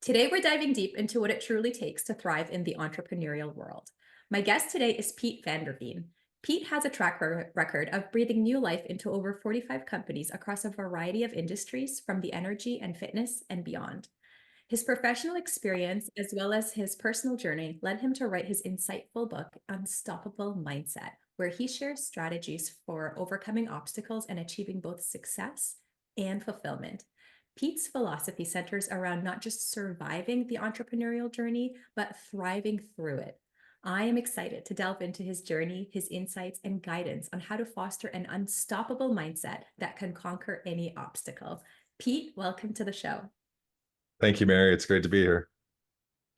Today, we're diving deep into what it truly takes to thrive in the entrepreneurial world. My guest today is Pete Vanderveen. Pete has a record of breathing new life into over 45 companies across a variety of industries, from the energy and fitness and beyond. His professional experience, as well as his personal journey, led him to write his insightful book, Unstoppable Mindset, where he shares strategies for overcoming obstacles and achieving both success and fulfillment. Pete's philosophy centers around not just surviving the entrepreneurial journey, but thriving through it. I am excited to delve into his journey, his insights, and guidance on how to foster an unstoppable mindset that can conquer any obstacle. Pete, welcome to the show. Thank you, Mary. It's great to be here.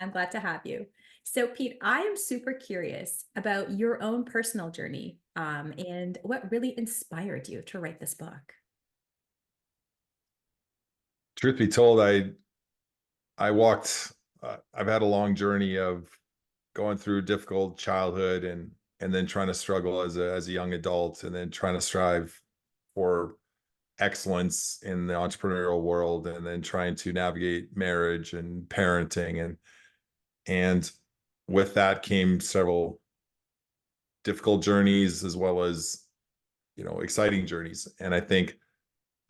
I'm glad to have you. So, Pete, I am super curious about your own personal journey, and what really inspired you to write this book. Truth be told, I walked. I've had a long journey of going through difficult childhood and then trying to struggle as a young adult, and then trying to strive for excellence in the entrepreneurial world, and then trying to navigate marriage and parenting, and with that came several difficult journeys as well as exciting journeys. And I think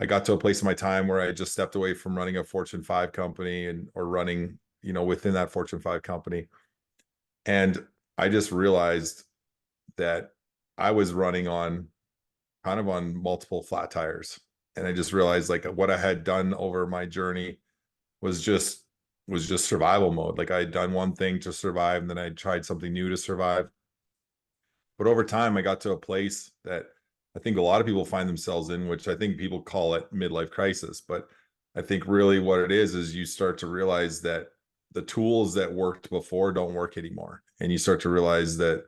I got to a place in my time where I just stepped away from running a Fortune 5 company and or running, within that Fortune 5 company. And I just realized that I was running on kind of on multiple flat tires. And I just realized like what I had done over my journey was just survival mode. Like I had done one thing to survive, and then I tried something new to survive. But over time, I got to a place that I think a lot of people find themselves in, which I think people call it midlife crisis. But I think really what it is you start to realize that the tools that worked before don't work anymore. And you start to realize that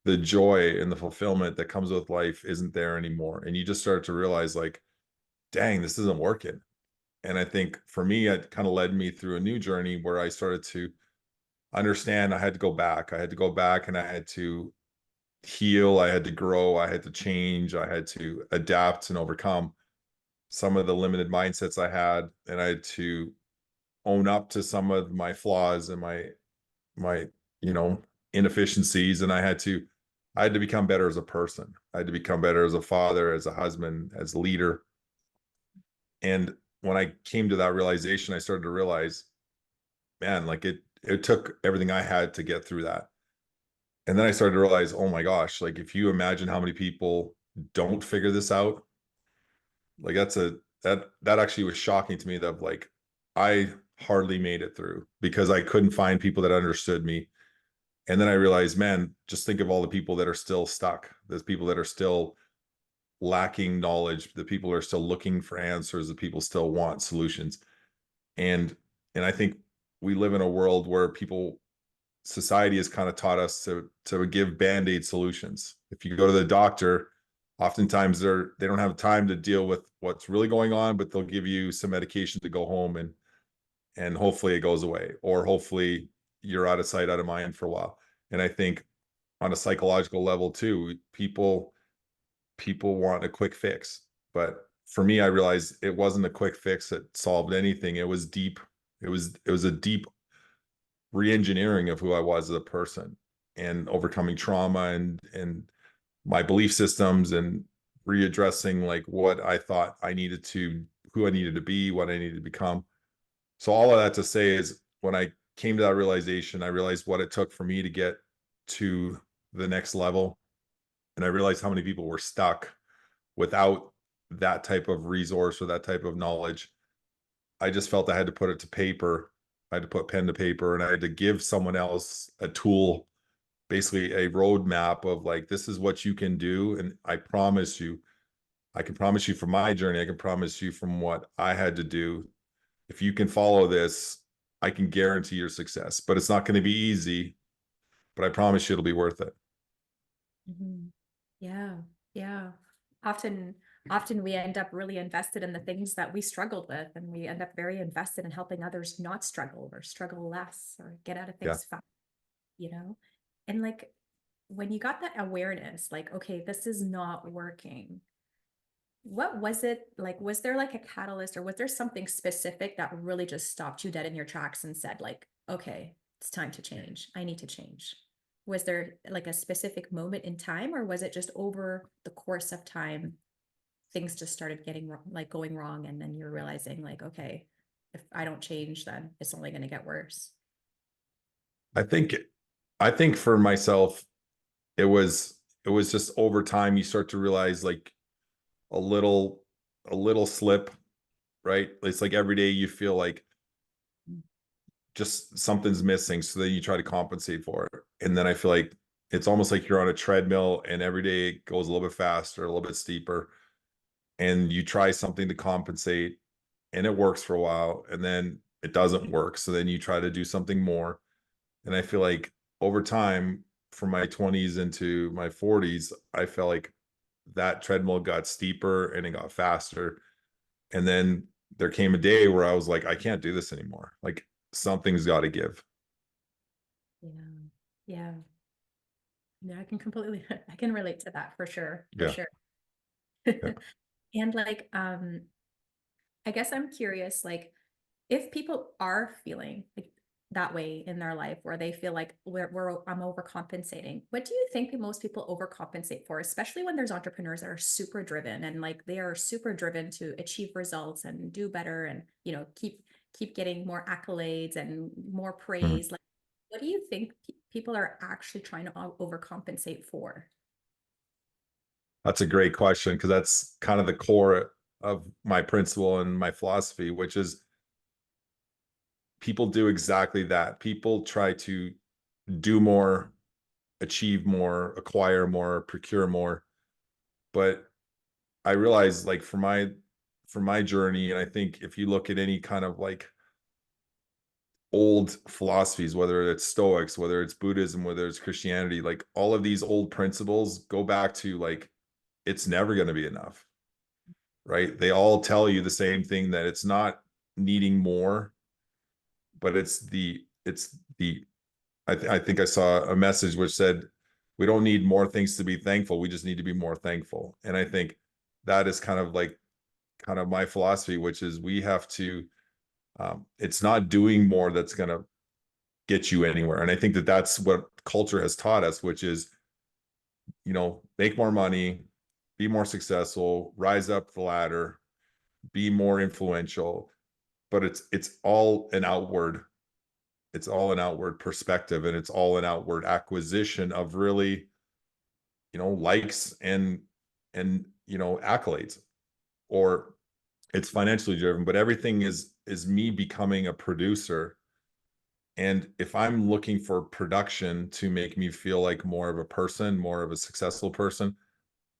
the joy and the fulfillment that comes with life isn't there anymore. And you just start to realize, like, dang, this isn't working. And I think for me, it kind of led me through a new journey where I started to understand I had to go back. I had to go back and I had to heal, I had to grow, I had to change, I had to adapt and overcome some of the limited mindsets I had, and I had to own up to some of my flaws and my you know inefficiencies, and I had to become better as a person. I had to become better as a father, as a husband, as a leader. And when I came to that realization, I started to realize, man, like it took everything I had to get through that. And then I started to realize, oh my gosh, like if you imagine how many people don't figure this out, like that actually was shocking to me, that like I hardly made it through because I couldn't find people that understood me. And then I realized, man, just think of all the people that are still stuck. There's people that are still lacking knowledge, the people are still looking for answers, the people still want solutions. And and I think we live in a world where society has kind of taught us to give band-aid solutions. If you go to the doctor, oftentimes they don't have time to deal with what's really going on, but they'll give you some medication to go home, and hopefully it goes away, or hopefully you're out of sight, out of mind for a while. And I think on a psychological level too, people want a quick fix. But for me, I realized it wasn't a quick fix that solved anything. It was deep. It was a deep re-engineering of who I was as a person, and overcoming trauma and my belief systems, and readdressing like what I thought I needed to, who I needed to be, what I needed to become. So all of that to say is, when I came to that realization, I realized what it took for me to get to the next level. And I realized how many people were stuck without that type of resource or that type of knowledge. I just felt I had to put it to paper. I had to put pen to paper, and I had to give someone else a tool, basically a roadmap of like, this is what you can do. And I promise you, I can promise you from my journey, I can promise you from what I had to do. If you can follow this, I can guarantee your success. But it's not going to be easy, but I promise you it'll be worth it. Mhm. Yeah, yeah. Often, often we end up really invested in the things that we struggled with, and we end up very invested in helping others not struggle or struggle less or get out of Yeah. things fast, you know? And like when you got that awareness, like, okay, this is not working, what was it like? Was there like a catalyst or was there something specific that really just stopped you dead in your tracks and said, like, okay, it's time to change. I need to change. Was there like a specific moment in time, or was it just over the course of time, things just started getting like going wrong, and then you're realizing, like, okay, if I don't change, then it's only going to get worse? I think I think for myself, it was it was just over time you start to realize like a little a little slip, right? It's like every day you feel like just something's missing. So then you try to compensate for it. And then I feel like it's almost like you're on a treadmill and every day it goes a little bit faster, a little bit steeper. And you try something to compensate and it works for a while. And then it doesn't work. So then you try to do something more. And I feel like over time, from my 20s into my 40s, I felt like that treadmill got steeper and it got faster. And then there came a day where I was like, I can't do this anymore. Like something's got to give. Yeah. Yeah. Yeah, I can completely I can relate to that for sure, for Yeah. sure. Yeah. And like I guess I'm curious, like, if people are feeling like that way in their life where they feel like I'm overcompensating, what do you think most people overcompensate for, especially when there's entrepreneurs that are super driven and like they are super driven to achieve results and do better and keep getting more accolades and more Mhm. praise? Like, what do you think people are actually trying to overcompensate for? That's a great question because that's kind of the core of my principle and my philosophy, which is people do exactly that. People try to do more, achieve more, acquire more, procure more. But I realize like for my journey, and I think if you look at any kind of like old philosophies, whether it's Stoics, whether it's Buddhism, whether it's Christianity, like all of these old principles go back to like it's never going to be enough, right? They all tell you the same thing that it's not needing more, but it's the I think I saw a message which said we don't need more things to be thankful. We just need to be more thankful. And I think that is kind of like kind of my philosophy, which is we have to it's not doing more that's going to get you anywhere. And I think that that's what culture has taught us, which is, make more money, be more successful, rise up the ladder, be more influential. But it's all an outward perspective and it's all an outward acquisition of really, likes and accolades, or it's financially driven, but everything is me becoming a producer. And if I'm looking for production to make me feel like more of a person, more of a successful person,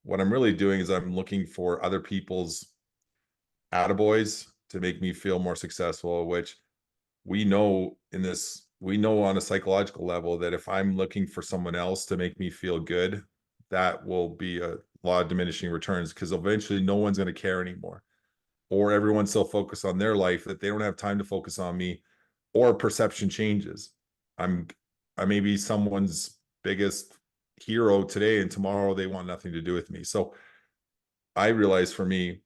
what I'm really doing is I'm looking for other people's attaboys to make me feel more successful, which we know on a psychological level that if I'm looking for someone else to make me feel good, that will be a law of diminishing returns because eventually no one's going to care anymore, or everyone's so focused on their life that they don't have time to focus on me, or perception changes. I'm I may be someone's biggest hero today and tomorrow they want nothing to do with me. So I realized for me,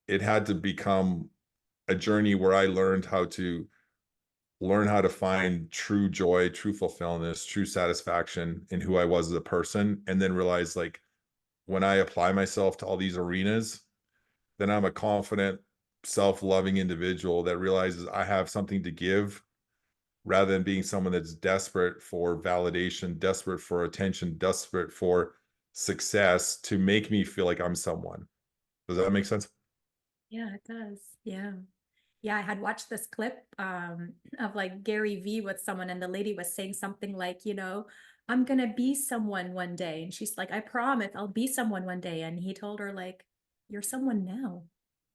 it had to become a journey where I learn how to find true joy, true fulfillment, true satisfaction in who I was as a person, and then realize like when I apply myself to all these arenas, then I'm a confident, self-loving individual that realizes I have something to give rather than being someone that's desperate for validation, desperate for attention, desperate for success to make me feel like I'm someone. Does that make sense? Yeah, it does. Yeah. Yeah, I had watched this clip of like Gary V with someone, and the lady was saying something like, I'm gonna be someone one day. And she's like, I promise I'll be someone one day. And he told her, like, you're someone now.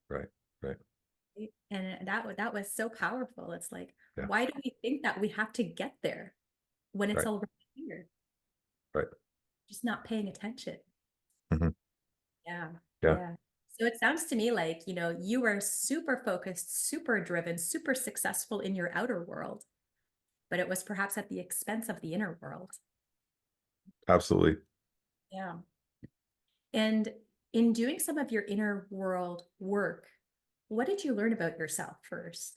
Right. Right. Right? And that was so powerful. It's like, Yeah. why do we think that we have to get there when it's Right. already here? Right. Just not paying attention. Mhm. Yeah. Yeah. Yeah. So it sounds to me like, you were super focused, super driven, super successful in your outer world, but it was perhaps at the expense of the inner world. Absolutely. Yeah. And In doing some of your inner world work, what did you learn about yourself first?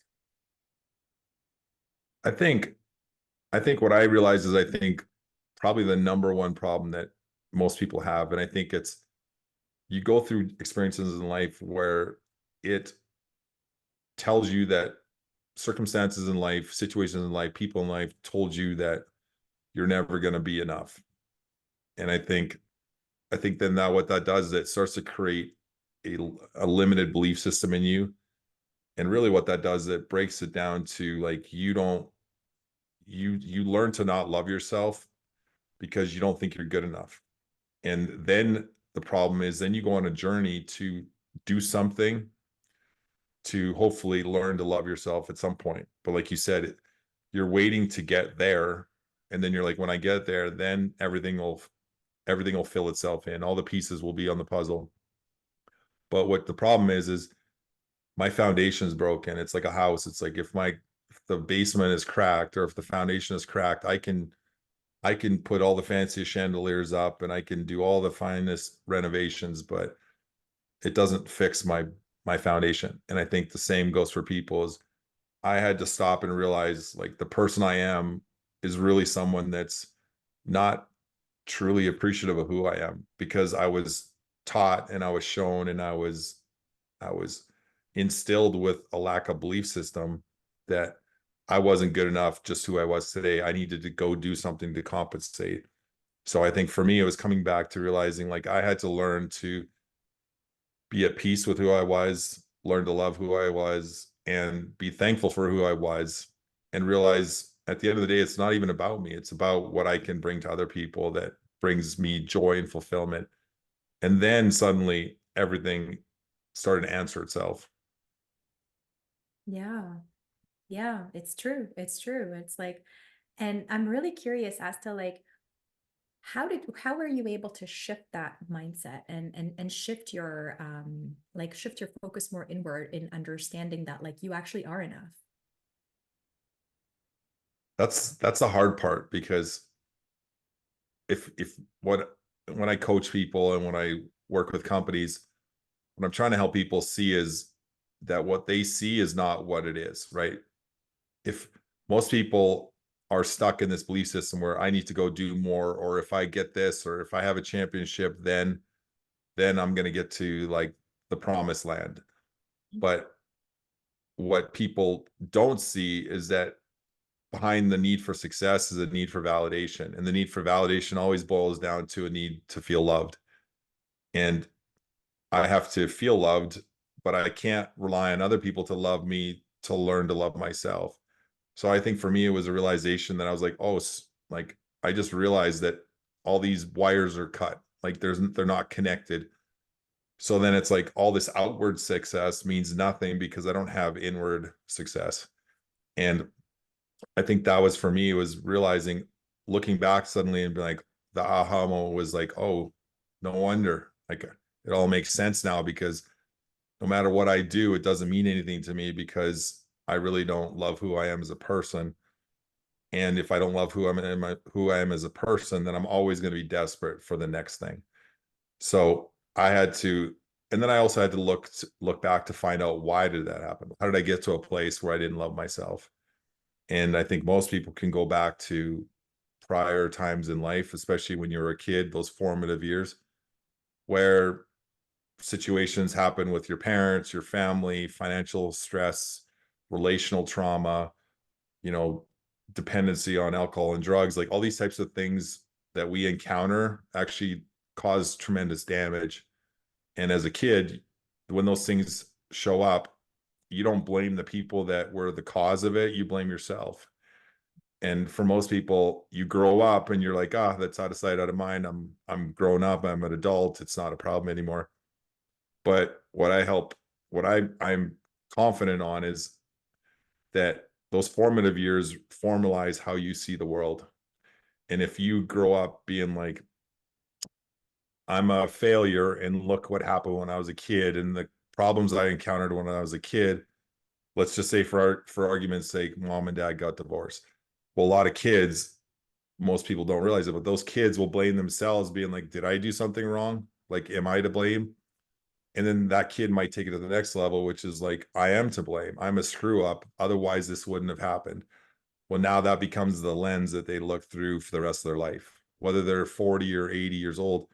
I think I think what I realize is I think probably the number one problem that most people have, and I think it's you go through experiences in life where it tells you that circumstances in life, situations in life, people in life told you that you're never going to be enough. And I think then that what that does is it starts to create a limited belief system in you. And really what that does is it breaks it down to like you don't you learn to not love yourself because you don't think you're good enough. And then the problem is then you go on a journey to do something to hopefully learn to love yourself at some point. But like you said, you're waiting to get there. And then you're like, when I get there, then everything will fill itself in. All the pieces will be on the puzzle. But what the problem is my foundation is broken. It's like a house. It's like if the basement is cracked or if the foundation is cracked, I can put all the fanciest chandeliers up and I can do all the finest renovations, but it doesn't fix my foundation. And I think the same goes for people is I had to stop and realize like the person I am is really someone that's not truly appreciative of who I am because I was taught and I was shown and I was instilled with a lack of belief system that I wasn't good enough just who I was today. I needed to go do something to compensate. So I think for me, it was coming back to realizing like I had to learn to be at peace with who I was, learn to love who I was, and be thankful for who I was, and realize at the end of the day, it's not even about me. It's about what I can bring to other people that brings me joy and fulfillment. And then suddenly everything started to answer itself. Yeah. Yeah, it's true. It's true. It's like, and I'm really curious as to like how were you able to shift that mindset and shift your shift your focus more inward in understanding that like you actually are enough. That's the hard part because if what when I coach people and when I work with companies, what I'm trying to help people see is that what they see is not what it is, right? If most people are stuck in this belief system where I need to go do more, or if I get this, or if I have a championship, then I'm gonna get to like the promised land. But what people don't see is that behind the need for success is a need for validation. And the need for validation always boils down to a need to feel loved. And I have to feel loved, but I can't rely on other people to love me to learn to love myself. So I think for me, it was a realization that I was like, oh, like I just realized that all these wires are cut. Like they're not connected. So then it's like all this outward success means nothing because I don't have inward success. And I think that was for me was realizing, looking back suddenly and be like, the aha moment was like, oh, no wonder. Like it all makes sense now because no matter what I do, it doesn't mean anything to me because I really don't love who I am as a person. And if I don't love who I am as a person, then I'm always going to be desperate for the next thing. So I had to, and then I also had to look back to find out why did that happen? How did I get to a place where I didn't love myself? And I think most people can go back to prior times in life, especially when you were a kid, those formative years, where situations happen with your parents, your family, financial stress, relational trauma, you know, dependency on alcohol and drugs, like all these types of things that we encounter actually cause tremendous damage. And as a kid, when those things show up, you don't blame the people that were the cause of it, you blame yourself. And for most people, you grow up and you're like, ah, that's out of sight, out of mind. I'm grown up, I'm an adult, it's not a problem anymore. But what I'm confident on is that those formative years formalize how you see the world. And if you grow up being like, I'm a failure and look what happened when I was a kid and the problems I encountered when I was a kid, let's just say for argument's sake, mom and dad got divorced. Well, a lot of kids, most people don't realize it, but those kids will blame themselves being like, did I do something wrong? Like, am I to blame? And then that kid might take it to the next level, which is like, I am to blame. I'm a screw up. Otherwise, this wouldn't have happened. Well, now that becomes the lens that they look through for the rest of their life. Whether they're 40 or 80 years old,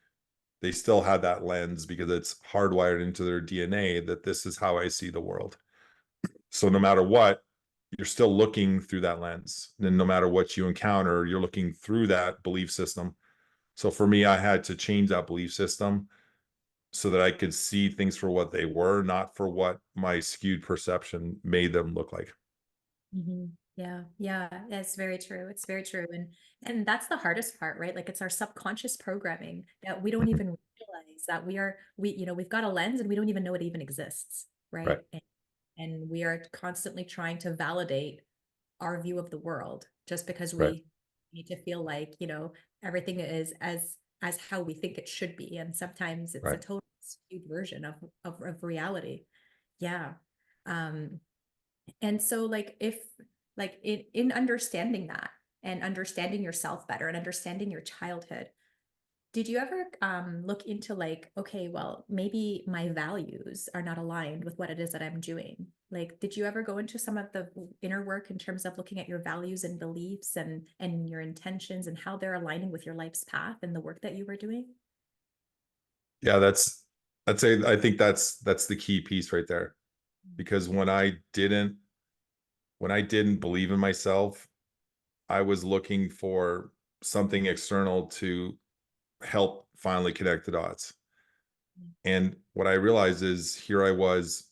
they still have that lens because it's hardwired into their DNA that this is how I see the world. So no matter what, you're still looking through that lens. And no matter what you encounter, you're looking through that belief system. So for me, I had to change that belief system so that I could see things for what they were, not for what my skewed perception made them look like. Mhm. Yeah, yeah, it's very true. It's very true. And that's the hardest part, right? Like it's our subconscious programming that we don't Mhm. even realize that we've got a lens and we don't even know it even exists, Right, right? And we are constantly trying to validate our view of the world just because right, we need to feel like, everything is as how we think it should be. And sometimes it's a right. total skewed version of reality. Yeah. Um, and so like if like in understanding that and understanding yourself better and understanding your childhood, did you ever look into like, okay, well, maybe my values are not aligned with what it is that I'm doing? Like, did you ever go into some of the inner work in terms of looking at your values and beliefs and your intentions and how they're aligning with your life's path and the work that you were doing? Yeah, I'd say I think that's the key piece right there. Because when I didn't believe in myself, I was looking for something external to help finally connect the dots. And what I realized is here I was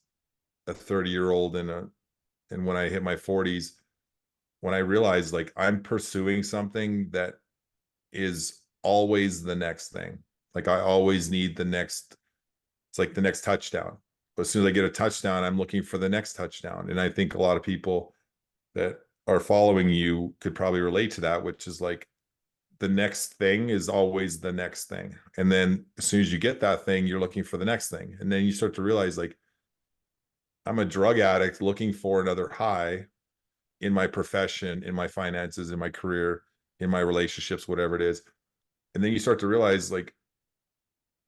a 30-year-old and when I hit my 40s, when I realized like I'm pursuing something that is always the next thing. Like I always need the next, it's like the next touchdown. But as soon as I get a touchdown, I'm looking for the next touchdown. And I think a lot of people that are following you could probably relate to that, which is like the next thing is always the next thing. And then as soon as you get that thing, you're looking for the next thing. And then you start to realize like I'm a drug addict looking for another high in my profession, in my finances, in my career, in my relationships, whatever it is. And then you start to realize like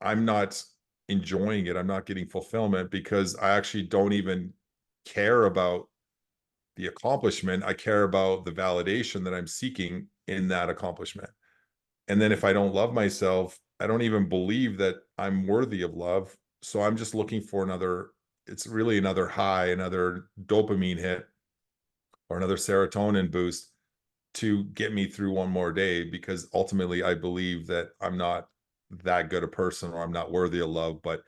I'm not enjoying it. I'm not getting fulfillment because I actually don't even care about the accomplishment. I care about the validation that I'm seeking in that accomplishment. And then if I don't love myself, I don't even believe that I'm worthy of love. So I'm just looking for another, it's really another high, another dopamine hit or another serotonin boost to get me through one more day because ultimately I believe that I'm not that good a person or I'm not worthy of love. But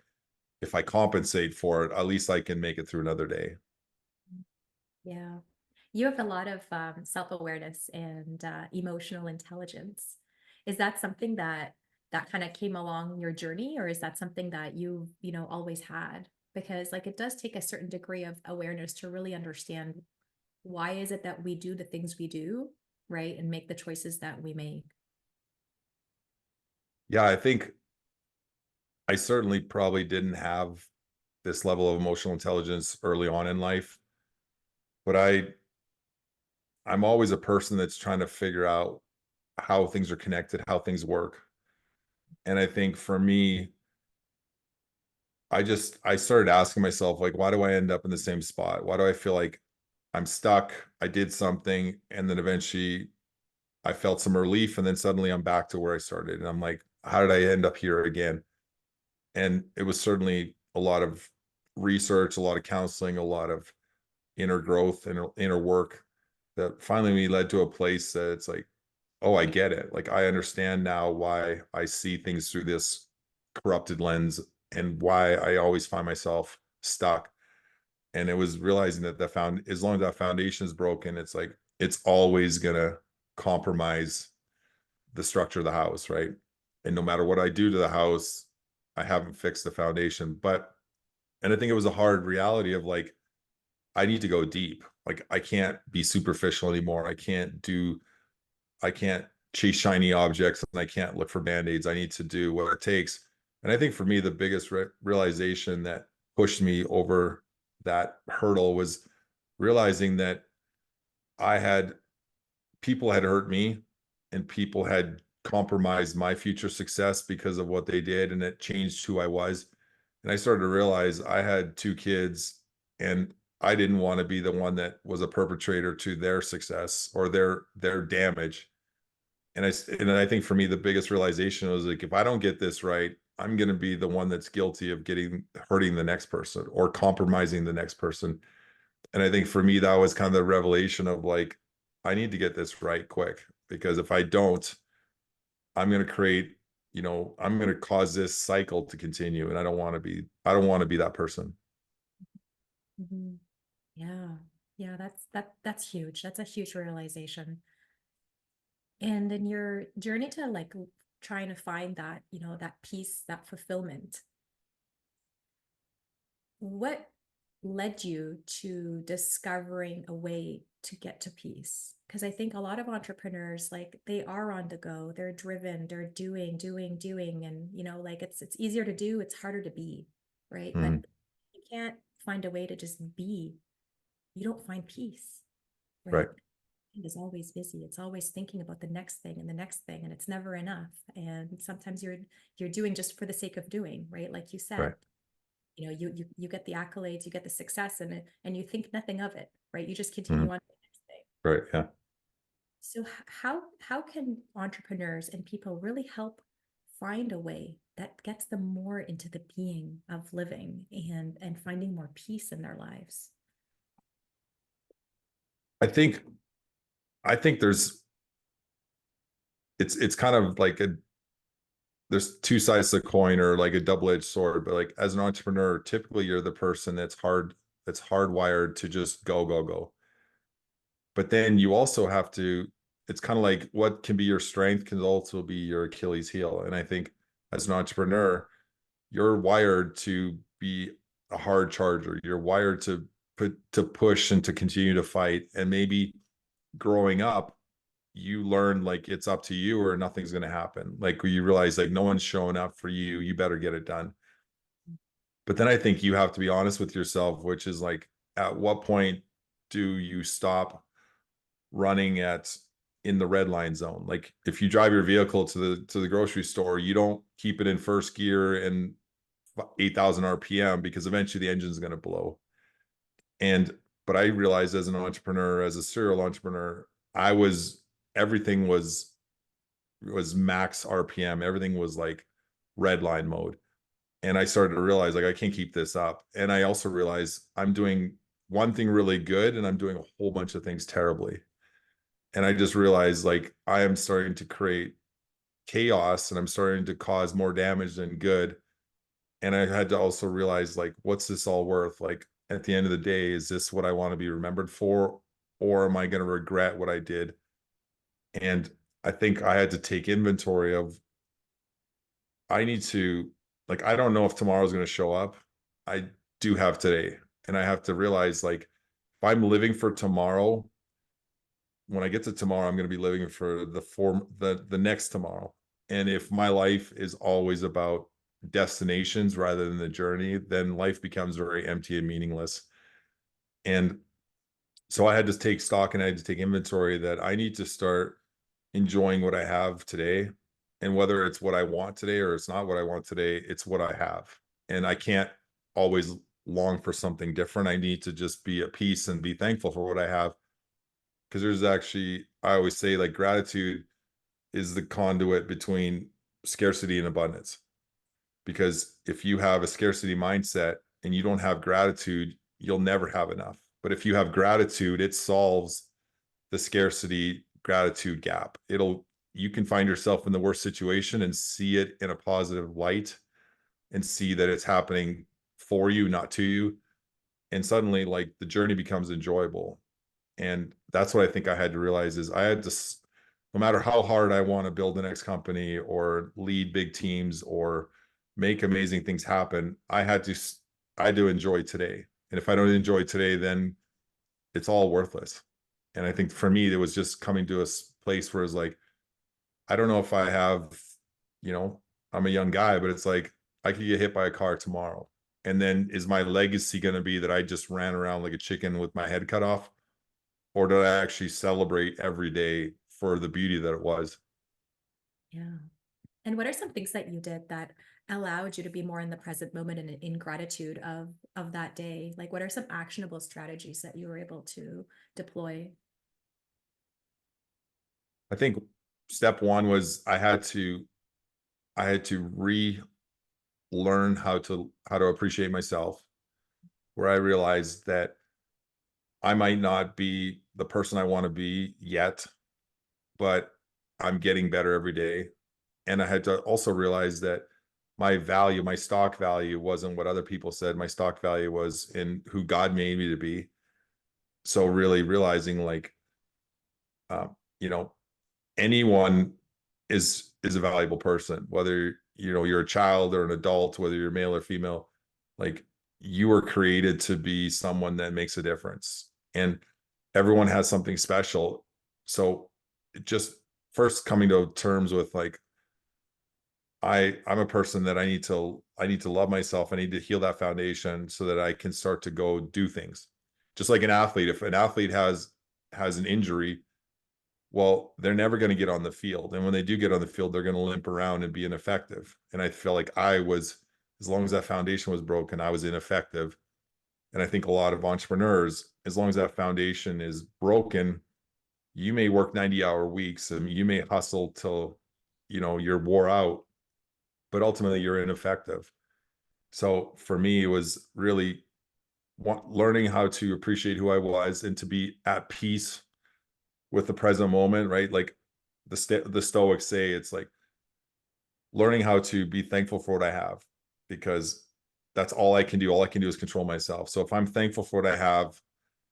if I compensate for it, at least I can make it through another day. Yeah. You have a lot of self-awareness and emotional intelligence. Is that something that kind of came along your journey, or is that something that you've always had? Because like it does take a certain degree of awareness to really understand why is it that we do the things we do, right? And make the choices that we make. Yeah, I think I certainly probably didn't have this level of emotional intelligence early on in life, but I'm always a person that's trying to figure out how things are connected, how things work. And I think for me, I started asking myself, like, why do I end up in the same spot? Why do I feel like I'm stuck? I did something, and then eventually I felt some relief, and then suddenly I'm back to where I started. And I'm like, how did I end up here again? And it was certainly a lot of research, a lot of counseling, a lot of inner growth and inner work that finally led to a place that it's like, oh, I get it. Like I understand now why I see things through this corrupted lens and why I always find myself stuck. And it was realizing that as long as that foundation is broken, it's like it's always gonna compromise the structure of the house, right? And no matter what I do to the house, I haven't fixed the foundation. And I think it was a hard reality of like, I need to go deep. Like I can't be superficial anymore. I can't chase shiny objects and I can't look for band-aids. I need to do what it takes. And I think for me, the biggest realization that pushed me over that hurdle was realizing that I had people had hurt me and people had compromised my future success because of what they did and it changed who I was. And I started to realize I had 2 kids, and I didn't wanna be the one that was a perpetrator to their success or their damage. And I think for me, the biggest realization was, like, if I don't get this right, I'm gonna be the one that's guilty of hurting the next person or compromising the next person. And I think for me, that was kind of the revelation of, like, I need to get this right quick, because if I don't, I'm gonna I'm gonna cause this cycle to continue, and I don't wanna be that person. Mhm. Yeah. Yeah, that's huge. That's a huge realization. And in your journey to like trying to find that, that peace, that fulfillment, what led you to discovering a way to get to peace? Because I think a lot of entrepreneurs, like they are on the go, they're driven, they're doing, and like it's easier to do, it's harder to be, right? Mhm. But you can't find a way to just be. You don't find peace, right? Right, Mind is always busy. It's always thinking about the next thing and the next thing, and it's never enough. And sometimes you're doing just for the sake of doing, right? Like you said, right. you get the accolades, you get the success, and you think nothing of it, right? You just continue Mhm. on to the next thing. Right, yeah. So how can entrepreneurs and people really help find a way that gets them more into the being of living and finding more peace in their lives? I think I think it's kind of like there's 2 sides to the coin, or like a double-edged sword, but, like, as an entrepreneur, typically you're the person that's hardwired to just go, go, go. But then you also have to it's kinda like what can be your strength can also be your Achilles heel, and I think as an entrepreneur, you're wired to be a hard charger. You're wired to push and to continue to fight, and maybe growing up, you learn, like, it's up to you or nothing's gonna happen. Like, you realize, like, no one's showing up for you, you better get it done. But then I think you have to be honest with yourself, which is, like, at what point do you stop running at in the red line zone? Like, if you drive your vehicle to the grocery store, you don't keep it in first gear and 8,000 RPM, because eventually the engine's gonna blow. And but I realized as an entrepreneur, as a serial entrepreneur, I was everything was max RPM. Everything was like red line mode. And I started to realize, like, I can't keep this up. And I also realized I'm doing one thing really good and I'm doing a whole bunch of things terribly. And I just realized, like, I am starting to create chaos and I'm starting to cause more damage than good. And I had to also realize, like, what's this all worth? Like, at the end of the day, is this what I want to be remembered for? Or am I going to regret what I did? And I think I had to take inventory of I need to like, I don't know if tomorrow's gonna show up. I do have today, and I have to realize, like, if I'm living for tomorrow, when I get to tomorrow, I'm gonna be living for the next tomorrow. And if my life is always about destinations rather than the journey, then life becomes very empty and meaningless. And so I had to take stock and I had to take inventory that I need to start enjoying what I have today. And whether it's what I want today or it's not what I want today, it's what I have. And I can't always long for something different. I need to just be at peace and be thankful for what I have. Because there's actually, I always say, like, gratitude is the conduit between scarcity and abundance. Because if you have a scarcity mindset and you don't have gratitude, you'll never have enough. But if you have gratitude, it solves the scarcity gratitude gap. You can find yourself in the worst situation and see it in a positive light and see that it's happening for you, not to you. And suddenly, like, the journey becomes enjoyable. And that's what I think I had to realize is no matter how hard I want to build the next company or lead big teams or make amazing things happen, I had to enjoy today. And if I don't enjoy today, then it's all worthless. And I think for me, it was just coming to a place where it's like, I don't know if I have, you know, I'm a young guy, but it's like I could get hit by a car tomorrow. And then is my legacy going to be that I just ran around like a chicken with my head cut off? Or did I actually celebrate every day for the beauty that it was? Yeah. And what are some things that you did that allowed you to be more in the present moment and in gratitude of that day? Like, what are some actionable strategies that you were able to deploy? I think step one was I had to relearn how to appreciate myself, where I realized that I might not be the person I want to be yet, but I'm getting better every day. And I had to also realize that my value, my stock value wasn't what other people said. My stock value was in who God made me to be. So really realizing like, you know, anyone is a valuable person, whether you're a child or an adult, whether you're male or female. Like you were created to be someone that makes a difference, and everyone has something special. So just first coming to terms with like I'm a person that I need to love myself. I need to heal that foundation so that I can start to go do things. Just like an athlete, if an athlete has an injury, well, they're never going to get on the field. And when they do get on the field, they're going to limp around and be ineffective. And I feel like as long as that foundation was broken, I was ineffective. And I think a lot of entrepreneurs, as long as that foundation is broken, you may work 90-hour weeks and you may hustle till, you're wore out, but ultimately you're ineffective. So for me, it was really learning how to appreciate who I was and to be at peace with the present moment, right? Like the Stoics say, it's like learning how to be thankful for what I have, because that's all I can do. All I can do is control myself. So if I'm thankful for what I have,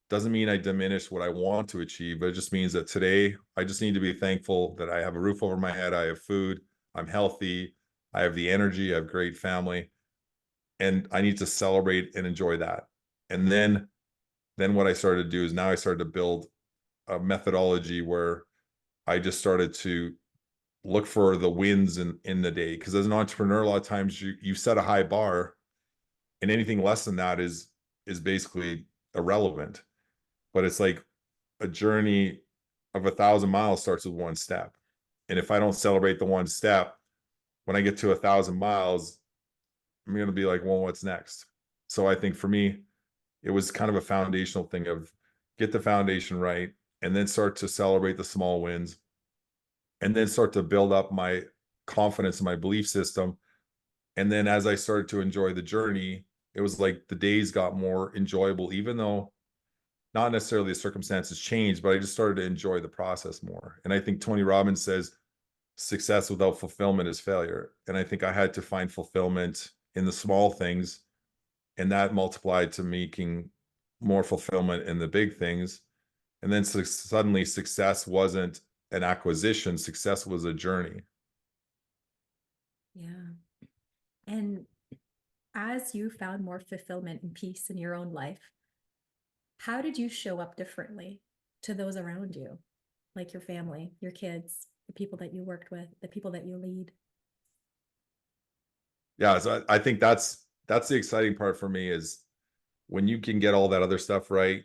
doesn't mean I diminish what I want to achieve, but it just means that today I just need to be thankful that I have a roof over my head, I have food, I'm healthy, I have the energy, I have great family, and I need to celebrate and enjoy that. And then what I started to do is now I started to build a methodology where I just started to look for the wins in the day. Because as an entrepreneur, a lot of times you set a high bar, and anything less than that is basically irrelevant. But it's like a journey of 1,000 miles starts with one step. And if I don't celebrate the one step, when I get to 1,000 miles, I'm gonna be like, well, what's next? So I think for me, it was kind of a foundational thing of get the foundation right and then start to celebrate the small wins and then start to build up my confidence in my belief system. And then as I started to enjoy the journey, it was like the days got more enjoyable, even though not necessarily the circumstances changed, but I just started to enjoy the process more. And I think Tony Robbins says success without fulfillment is failure. And I think I had to find fulfillment in the small things, and that multiplied to making more fulfillment in the big things. And then suddenly success wasn't an acquisition, success was a journey. Yeah. And as you found more fulfillment and peace in your own life, how did you show up differently to those around you, like your family, your kids, the people that you worked with, the people that you lead? Yeah, so I think that's the exciting part for me is when you can get all that other stuff right,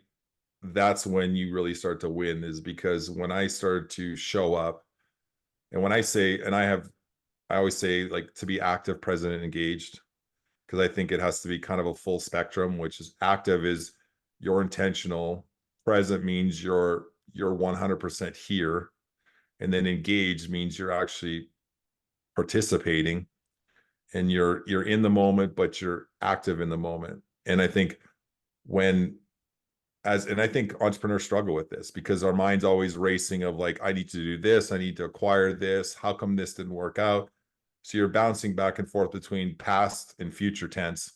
that's when you really start to win, is because when I started to show up, and when I say, and I always say like to be active, present, and engaged, because I think it has to be kind of a full spectrum, which is active is you're intentional, present means you're 100% here, and then engaged means you're actually participating and you're in the moment, but you're active in the moment. And I think when and I think entrepreneurs struggle with this because our mind's always racing of like, I need to do this, I need to acquire this, how come this didn't work out? So you're bouncing back and forth between past and future tense,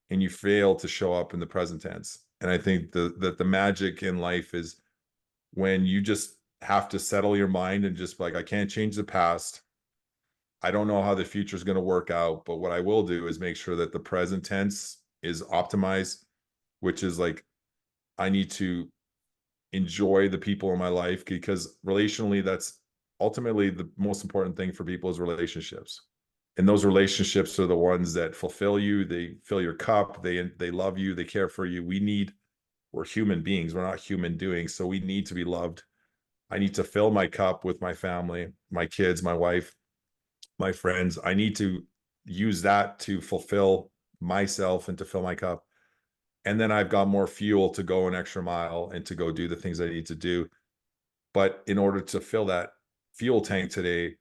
and you fail to show up in the present tense. And I think that the magic in life is when you just have to settle your mind and just be like, I can't change the past. I don't know how the future is going to work out, but what I will do is make sure that the present tense is optimized, which is like I need to enjoy the people in my life, because relationally, that's ultimately the most important thing for people is relationships. And those relationships are the ones that fulfill you. They fill your cup. They love you. They care for you. We're human beings. We're not human doings. So we need to be loved. I need to fill my cup with my family, my kids, my wife, my friends. I need to use that to fulfill myself and to fill my cup. And then I've got more fuel to go an extra mile and to go do the things I need to do. But in order to fill that fuel tank today,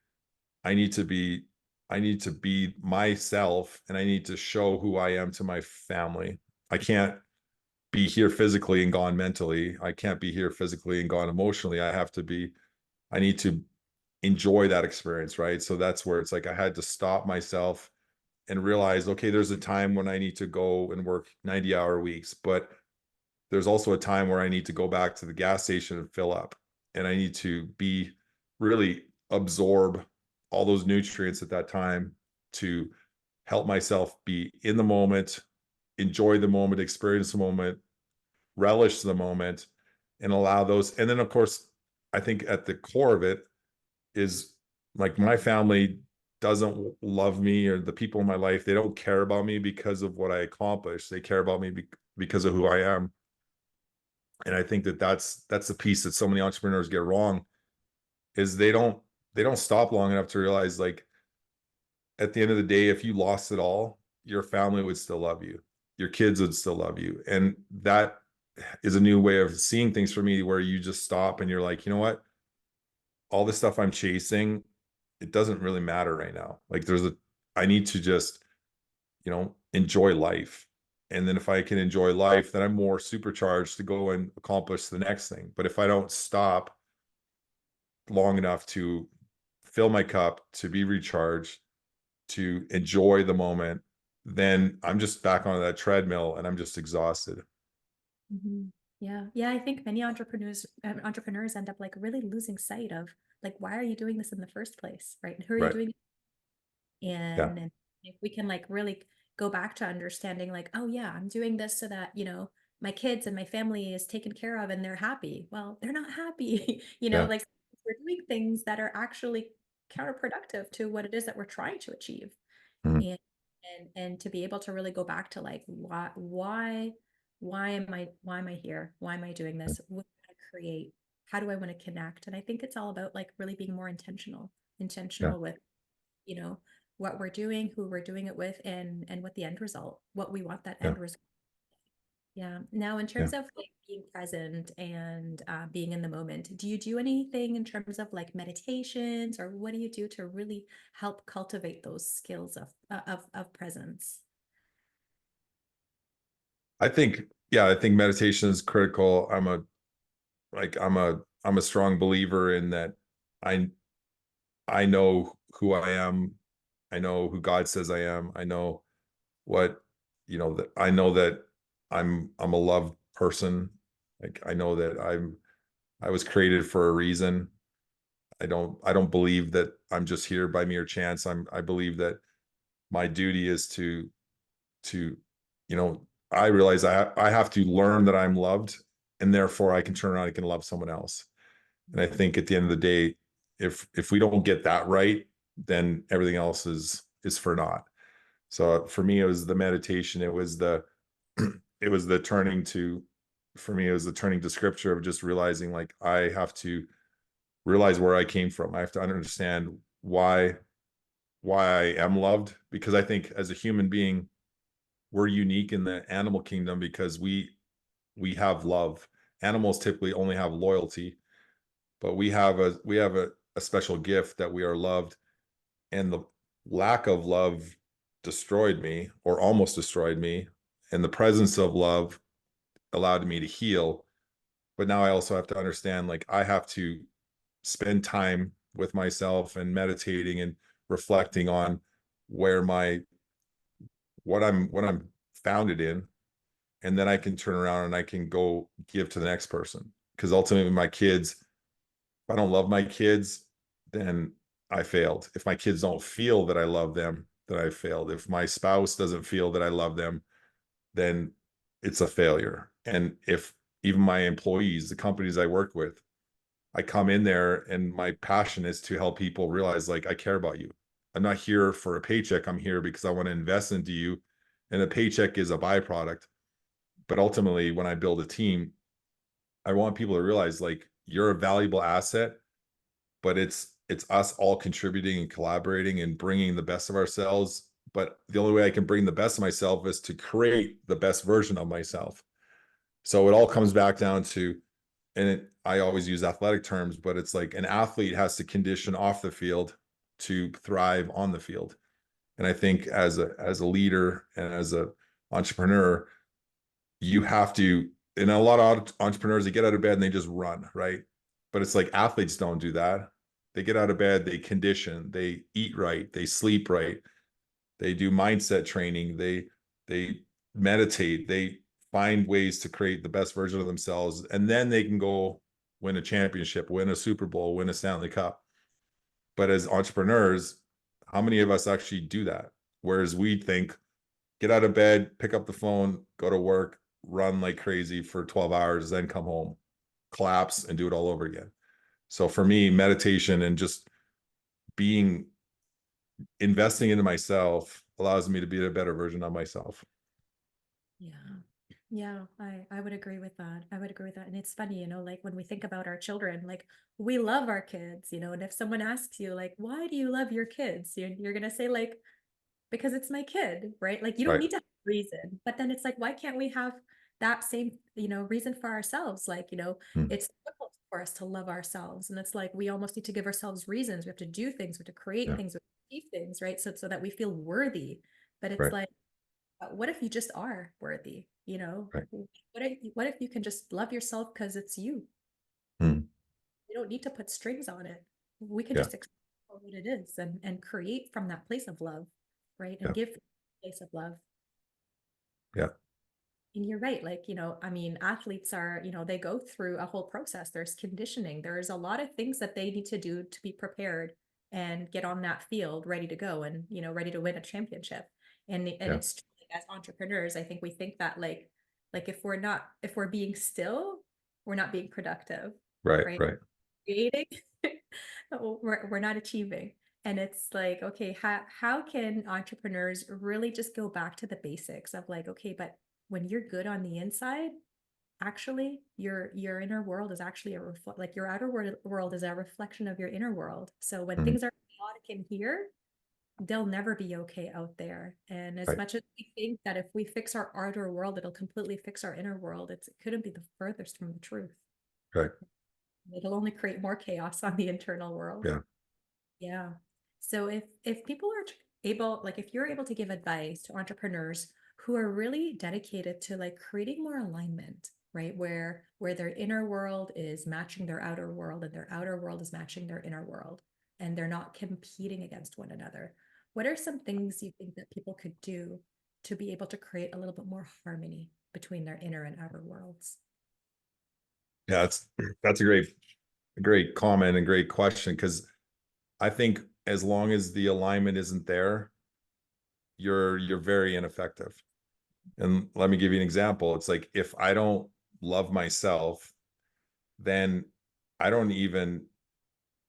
I need to be I need to be myself, and I need to show who I am to my family. I can't be here physically and gone mentally. I can't be here physically and gone emotionally. I need to enjoy that experience, right? So that's where it's like I had to stop myself and realize, okay, there's a time when I need to go and work 90-hour weeks, but there's also a time where I need to go back to the gas station and fill up. And I need to be really absorb all those nutrients at that time to help myself be in the moment, enjoy the moment, experience the moment, relish the moment, and allow those. And then, of course, I think at the core of it is like my family doesn't love me, or the people in my life, they don't care about me because of what I accomplish. They care about me because of who I am. And I think that that's the piece that so many entrepreneurs get wrong, is they don't stop long enough to realize, like, at the end of the day, if you lost it all, your family would still love you. Your kids would still love you. And that is a new way of seeing things for me, where you just stop and you're like, you know what? All the stuff I'm chasing, it doesn't really matter right now. Like, I need to just, enjoy life. And then if I can enjoy life, then I'm more supercharged to go and accomplish the next thing. But if I don't stop long enough to fill my cup, to be recharged, to enjoy the moment, then I'm just back on that treadmill and I'm just exhausted. Mhm. Yeah. Yeah. I think many entrepreneurs end up like really losing sight of like, why are you doing this in the first place? Right. And who are you Right. doing Yeah. and if we can like really go back to understanding like, oh yeah, I'm doing this so that, my kids and my family is taken care of and they're happy. Well, they're not happy. Yeah. Like we're doing things that are actually counterproductive to what it is that we're trying to achieve. Mhm. And to be able to really go back to like why am I here? Why am I doing Yeah. this? What do I create? How do I want to connect? And I think it's all about like really being more Yeah. intentional with you know what we're doing, who we're doing it with, and what the end result, what we want that Yeah. end result. Yeah. Now, in Yeah. terms of like being present and being in the moment, do you do anything in terms of like meditations, or what do you do to really help cultivate those skills of presence? I think meditation is critical. I'm a strong believer in that. I I know who I am. I know who God says I am. I know what, that I know that I'm a loved person. Like, I know that I was created for a reason. I don't believe that I'm just here by mere chance. I believe that my duty is to I realize I have to learn that I'm loved, and therefore I can turn around and can love someone else. And I think at the end of the day, if we don't get that right, then everything else is for naught. So for me, it was the meditation. It was the it was the turning to for me, it was the turning to scripture of just realizing, like, I have to realize where I came from. I have to understand why I am loved, because I think as a human being, we're unique in the animal kingdom because we have love. Animals typically only have loyalty, but we have a special gift that we are loved. And the lack of love destroyed me, or almost destroyed me, and the presence of love allowed me to heal. But now I also have to understand, like, I have to spend time with myself and meditating and reflecting on where my what I'm founded in, and then I can turn around and I can go give to the next person. Because ultimately, my kids, if I don't love my kids, then I failed. If my kids don't feel that I love them, then I failed. If my spouse doesn't feel that I love them, then it's a failure. And if even my employees, the companies I work with, I come in there and my passion is to help people realize, like, I care about you. I'm not here for a paycheck. I'm here because I want to invest into you. And a paycheck is a byproduct. But ultimately, when I build a team, I want people to realize, like, you're a valuable asset, but it's us all contributing and collaborating and bringing the best of ourselves but the only way I can bring the best of myself is to create the best version of myself. So it all comes back down to, I always use athletic terms, but it's like an athlete has to condition off the field to thrive on the field. And I think as a leader and as a entrepreneur, you have to, and a lot of entrepreneurs, they get out of bed and they just run, right? But it's like athletes don't do that. They get out of bed, they condition, they eat right, they sleep right, they do mindset training, they meditate, they find ways to create the best version of themselves, and then they can go win a championship, win a Super Bowl, win a Stanley Cup. But as entrepreneurs, how many of us actually do that? Whereas we think, get out of bed, pick up the phone, go to work, run like crazy for 12 hours, then come home, collapse, and do it all over again. So for me, meditation and just being investing into myself allows me to be a better version of myself. Yeah. Yeah, I would agree with that. I would agree with that. And it's funny, like when we think about our children, like we love our kids, and if someone asks you, like, why do you love your kids? You're gonna say, like, because it's my kid, right? Like you don't Right. need to have a reason. But then it's like, why can't we have that same, reason for ourselves? Like, Mm. it's difficult for us to love ourselves. And it's like we almost need to give ourselves reasons. We have to do things, we have to create Yeah. things, we have to achieve things, right? So that we feel worthy. But it's Right. like, what if you just are worthy? Right. What if you can just love yourself because it's you? Mm. You don't need to put strings on it. We can Yeah. just explore what it is and create from that place of love, right? And Yeah. give from that place of love. Yeah. And you're right. Like, I mean, athletes are, they go through a whole process. There's conditioning. There's a lot of things that they need to do to be prepared and get on that field ready to go and, ready to win a championship. And Yeah. it's true, like, as entrepreneurs, I think we think that like if we're being still, we're not being productive, Right. right? Right. Creating, we're not achieving. And it's like, okay, how can entrepreneurs really just go back to the basics of like, okay, but when you're good on the inside, actually your inner world is actually like your outer world is a reflection of your inner world. So when Mm. things are chaotic in here, they'll never be okay out there. And as Right. much as we think that if we fix our outer world, it'll completely fix our inner world, it couldn't be the furthest from the truth. Right. It'll only create more chaos on the internal world. Yeah. Yeah. So if people are able, like if you're able to give advice to entrepreneurs who are really dedicated to like creating more alignment, right? Where their inner world is matching their outer world and their outer world is matching their inner world and they're not competing against one another. What are some things you think that people could do to be able to create a little bit more harmony between their inner and outer worlds? Yeah. That's a great comment and great question, because I think as long as the alignment isn't there, you're very ineffective. And let me give you an example. It's like if I don't love myself, then I don't even,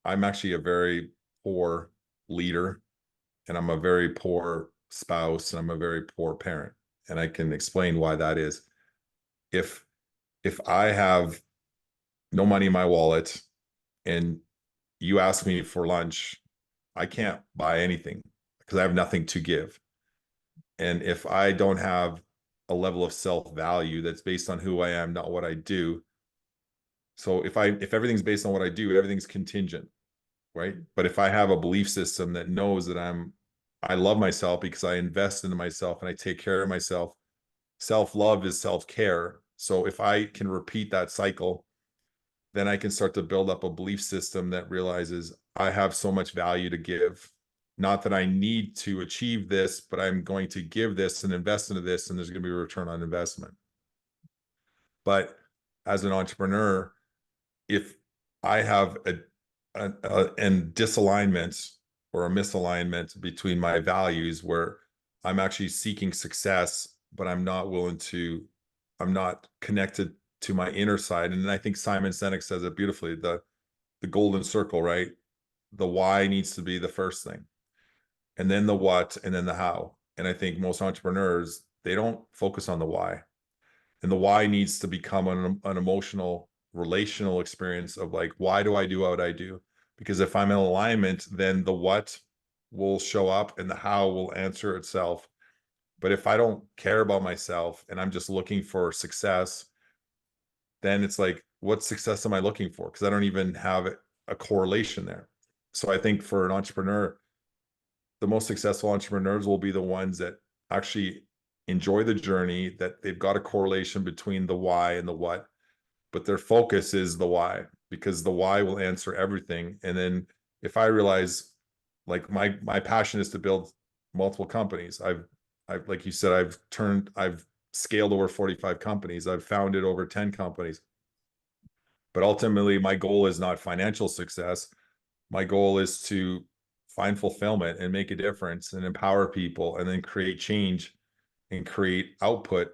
I'm actually a very poor leader, and I'm a very poor spouse, and I'm a very poor parent. And I can explain why that is. If if I have no money in my wallet and you ask me for lunch, I can't buy anything because I have nothing to give. And if I don't have a level of self-value that's based on who I am, not what I do. So if everything's based on what I do, everything's contingent, right? But if I have a belief system that knows that I love myself because I invest into myself and I take care of myself. Self-love is self-care. So if I can repeat that cycle, then I can start to build up a belief system that realizes I have so much value to give. Not that I need to achieve this, but I'm going to give this and invest into this, and there's going to be a return on investment. But as an entrepreneur, if I have and disalignment or a misalignment between my values, where I'm actually seeking success, but I'm not connected to my inner side. And I think Simon Sinek says it beautifully, the golden circle, right? The why needs to be the first thing, and then the what, and then the how. And I think most entrepreneurs, they don't focus on the why. And the why needs to become an emotional, relational experience of like, why do I do what I do? Because if I'm in alignment, then the what will show up and the how will answer itself. But if I don't care about myself and I'm just looking for success, then it's like, what success am I looking for? Because I don't even have a correlation there. So I think for an entrepreneur, the most successful entrepreneurs will be the ones that actually enjoy the journey, that they've got a correlation between the why and the what, but their focus is the why, because the why will answer everything. And then if I realize, like, my passion is to build multiple companies. I've like you said, I've scaled over 45 companies. I've founded over 10 companies. But ultimately, my goal is not financial success. My goal is to find fulfillment and make a difference and empower people and then create change and create output.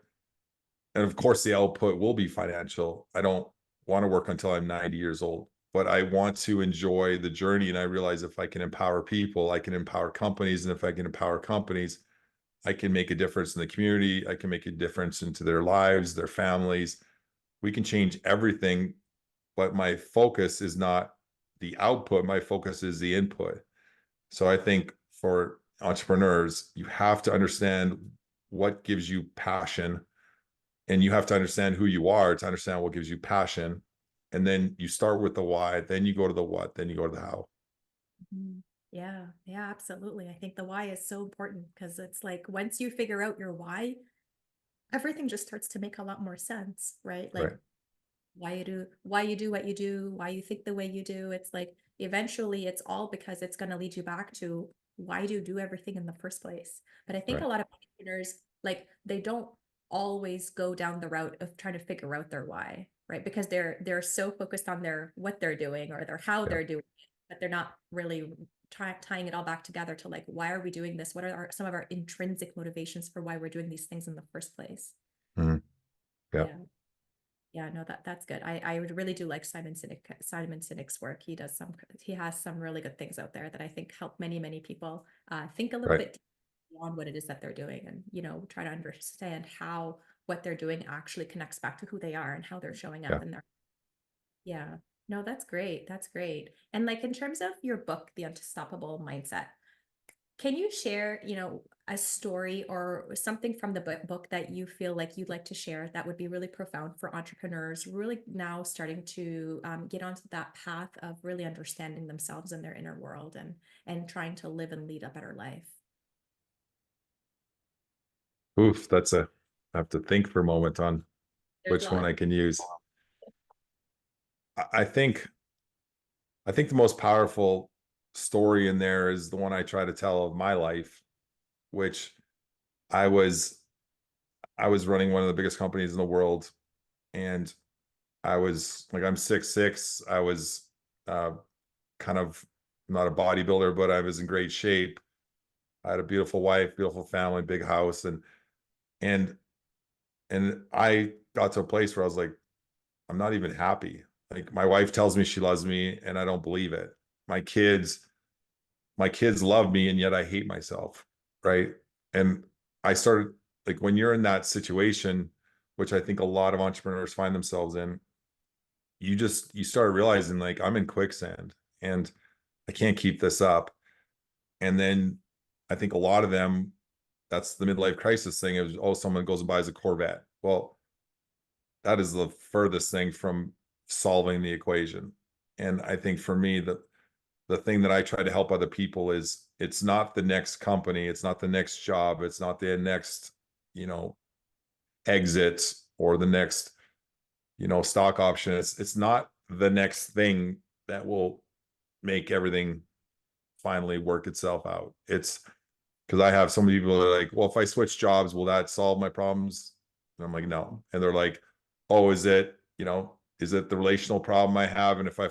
And of course, the output will be financial. I don't want to work until I'm 90 years old, but I want to enjoy the journey. And I realize if I can empower people, I can empower companies. And if I can empower companies, I can make a difference in the community. I can make a difference into their lives, their families. We can change everything, but my focus is not the output. My focus is the input. So I think for entrepreneurs, you have to understand what gives you passion, and you have to understand who you are to understand what gives you passion. And then you start with the why, then you go to the what, then you go to the how. Mhm. Yeah, yeah, absolutely. I think the why is so important because it's like once you figure out your why, everything just starts to make a lot more sense, right? Right. Like why you do what you do, why you think the way you do. It's like eventually it's all because it's going to lead you back to why do you do everything in the first place. But I think a Right. lot of entrepreneurs, like they don't always go down the route of trying to figure out their why, right? Because they're so focused on their what they're doing or their how Yeah. they're doing it, but they're not really tying it all back together to like why are we doing this? What are some of our intrinsic motivations for why we're doing these things in the first place? Mhm. Yeah. Yeah. Yeah, no, that's good. I would really do like Simon Sinek's work. He has some really good things out there that I think help many people think a little Right. bit beyond what it is that they're doing and try to understand how what they're doing actually connects back to who they are and how they're showing Yeah. up in their yeah. No, that's great. That's great. And like in terms of your book, The Unstoppable Mindset, can you share, a story or something from the book that you feel like you'd like to share that would be really profound for entrepreneurs, really now starting to get onto that path of really understanding themselves and their inner world and trying to live and lead a better life? Oof. I have to think for a moment on There's which one lots. I can use. I think the most powerful story in there is the one I try to tell of my life, which I was I was running one of the biggest companies in the world, and I was like, I'm 6'6". I was uh, kind of not a bodybuilder, but I was in great shape. I had a beautiful wife, beautiful family, big house, and and I got to a place where I was like, I'm not even happy. Like, my wife tells me she loves me, and I don't believe it. My kids, my kids love me, and yet I hate myself, right? And I started, like, when you're in that situation, which I think a lot of entrepreneurs find themselves in, you start realizing, like, I'm in quicksand and I can't keep this up. And then I think a lot of them, that's the midlife crisis thing, is, oh, someone goes and buys a Corvette. Well, that is the furthest thing from solving the equation. And I think for me, the thing that I try to help other people is, it's not the next company, it's not the next job, it's not the next, you know, exit, or the next, stock option. It's not the next thing that will make everything finally work itself out. It's because I have some people that are like, well, if I switch jobs, will that solve my problems? And I'm like, no. And they're like, oh, is it the relational problem I have? And if I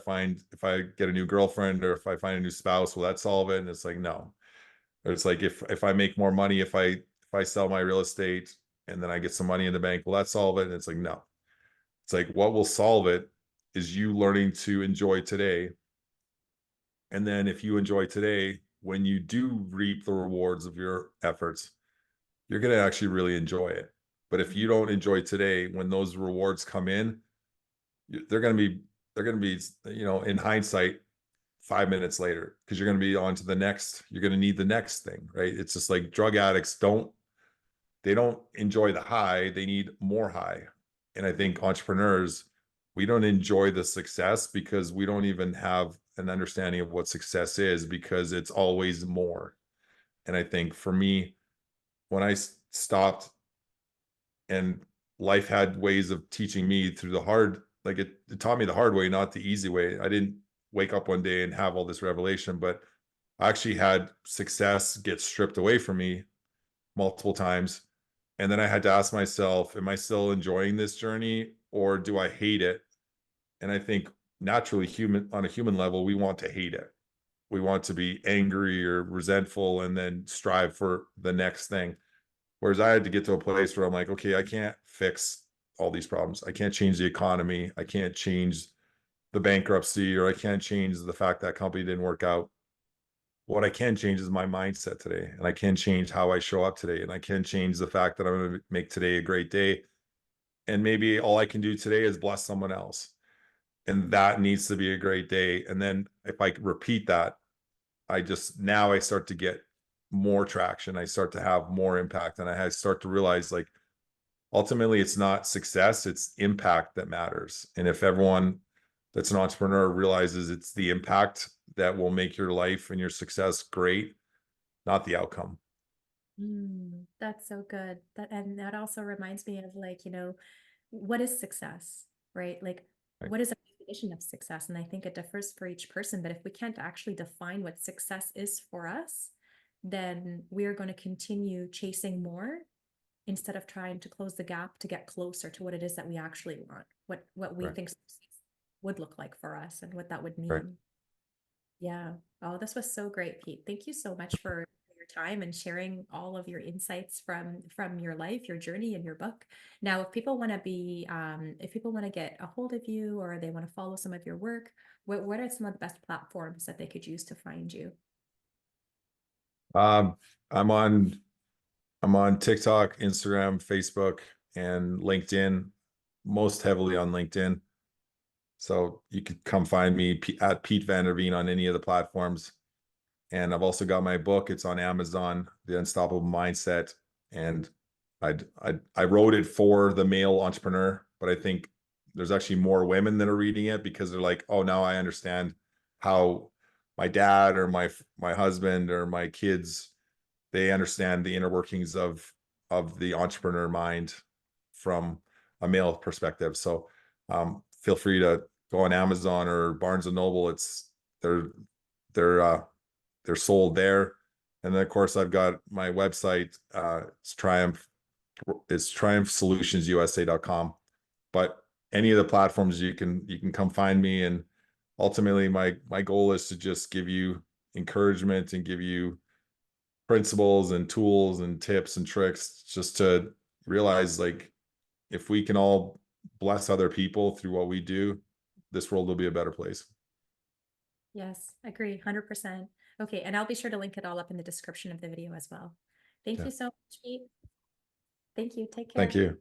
get a new girlfriend, or if I find a new spouse, will that solve it? And it's like, no. Or it's like, if I make more money, if I sell my real estate and then I get some money in the bank, will that solve it? And it's like, no. It's like, what will solve it is you learning to enjoy today. And then if you enjoy today, when you do reap the rewards of your efforts, you're going to actually really enjoy it. But if you don't enjoy today, when those rewards come in, they're going to be, in hindsight, 5 minutes later, because you're going to be on to the next, you're going to need the next thing, right? It's just like drug addicts they don't enjoy the high, they need more high. And I think entrepreneurs, we don't enjoy the success because we don't even have an understanding of what success is, because it's always more. And I think for me, when I stopped, and life had ways of teaching me through the hard, like it taught me the hard way, not the easy way. I didn't wake up one day and have all this revelation, but I actually had success get stripped away from me multiple times. And then I had to ask myself, am I still enjoying this journey, or do I hate it? And I think naturally, on a human level, we want to hate it. We want to be angry or resentful and then strive for the next thing. Whereas I had to get to a place where I'm like, okay, I can't fix all these problems. I can't change the economy. I can't change the bankruptcy, or I can't change the fact that company didn't work out. What I can change is my mindset today, and I can change how I show up today, and I can change the fact that I'm going to make today a great day. And maybe all I can do today is bless someone else. And that needs to be a great day. And then if I repeat that, now I start to get more traction. I start to have more impact, and I start to realize, like, ultimately it's not success, it's impact that matters. And if everyone that's an entrepreneur realizes it's the impact that will make your life and your success great, not the outcome. That's so good. And that also reminds me of, like, what is success, right? Like, Right. what is a definition of success? And I think it differs for each person, but if we can't actually define what success is for us, then we are going to continue chasing more instead of trying to close the gap to get closer to what it is that we actually want, what we Right. think success would look like for us and what that would Right. mean. Yeah. Oh, this was so great, Pete. Thank you so much for your time and sharing all of your insights from your life, your journey, and your book. Now, if people want to get a hold of you, or they want to follow some of your work, what are some of the best platforms that they could use to find you? Um, I'm on I'm on TikTok, Instagram, Facebook, and LinkedIn, most heavily on LinkedIn. So you could come find me at Pete Vanderveen on any of the platforms. And I've also got my book. It's on Amazon, The Unstoppable Mindset. And I wrote it for the male entrepreneur, but I think there's actually more women that are reading it, because they're like, oh, now I understand how my dad or my husband or my kids, they understand the inner workings of the entrepreneur mind from a male perspective. So feel free to go on Amazon or Barnes and Noble. They're they're uh, they're sold there. And then of course I've got my website. It's triumphsolutionsusa.com. But any of the platforms, you can come find me. And ultimately my goal is to just give you encouragement and give you principles and tools and tips and tricks, just to realize, like, if we can all bless other people through what we do, this world will be a better place. Yes, agree, 100%. Okay, and I'll be sure to link it all up in the description of the video as well. Thank Yeah. you so much, Pete. Thank you. Take Thank care. you.